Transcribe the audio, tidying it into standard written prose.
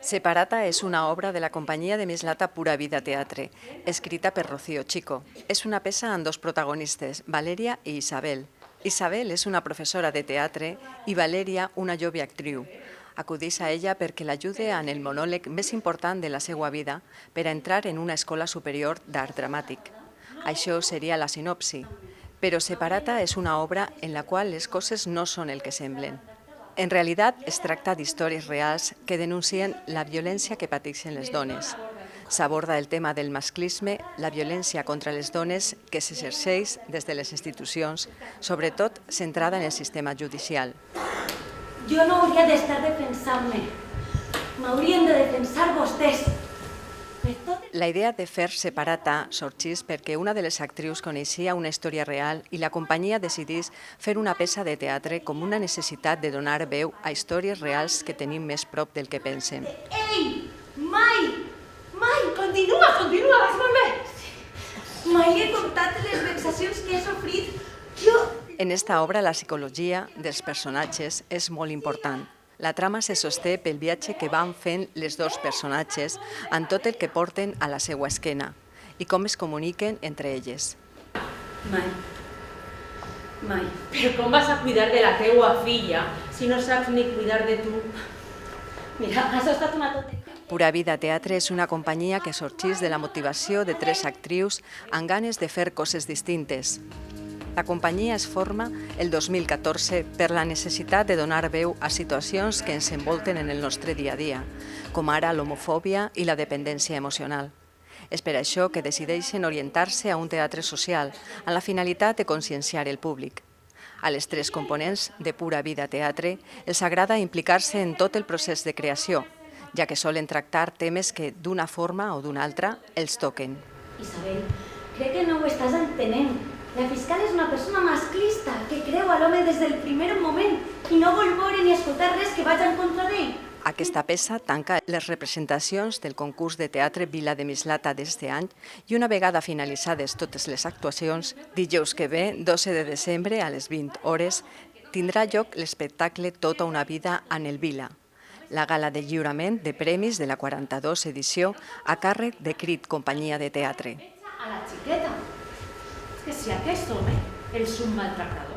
Separata és una obra de la companyia de Mislata Pura Vida Teatre, escrita per Rocío Chico. És una peça amb dos protagonistes, Valeria i Isabel. Isabel és una professora de teatre i Valeria una jove actriu. Acudís a ella perquè l'ajude en el monòleg més important de la seva vida per a entrar en una escola superior d'art dramàtic. Això seria la sinopsi. Però Separata és una obra en la qual les coses no són el que semblen. En realitat, es tracta d'històries reals que denuncien la violència que pateixen les dones. S'aborda el tema del masclisme, la violència contra les dones que s'exerceix des de les institucions, sobretot centrada en el sistema judicial. Jo no hauria d'estar defensant-me. M'haurien de defensar vostès. La idea de fer Separata sorgís perquè una de les actrius coneixia una història real i la companyia decidís fer una peça de teatre com una necessitat de donar veu a històries reals que tenim més prop del que pensem. Ei! Mai! Continua, vas molt bé! Mai he contat les vexacions que he sofrit. En esta obra, la psicologia dels personatges és molt important. La trama se sosté pel viatge que van fent les dos personatges en tot el que porten a la seva esquena i com es comuniquen entre elles. Mai. Però com vas a cuidar de la teua filla si no saps ni cuidar de tu? Mira, has estat una tonteria. Pura Vida Teatre és una companyia que sorgís de la motivació de tres actrius amb ganes de fer coses distintes. La companyia es forma el 2014 per la necessitat de donar veu a situacions que ens envolten en el nostre dia a dia, com ara l'homofòbia i la dependència emocional. És per això que decideixen orientar-se a un teatre social, amb la finalitat de conscienciar el públic. A les tres components de Pura Vida Teatre els agrada implicar-se en tot el procés de creació, ja que solen tractar temes que, d'una forma o d'una altra, els toquen. Isabel, crec que no ho estàs entenent. La fiscal és una persona masclista que creu a l'home des del primer moment i no vol veure ni escoltar res que vagi en contra d'ell. Aquesta peça tanca les representacions del concurs de teatre Vila de Mislata d'este any i una vegada finalitzades totes les actuacions, dijous que ve, 12 de desembre, a les 20 hores, tindrà lloc l'espectacle Tota una vida en el Vila, la gala de lliurament de premis de la 42 edició a càrrec de Crit Companyia de Teatre. A la xiqueta. És que si aquest home és un maltractador,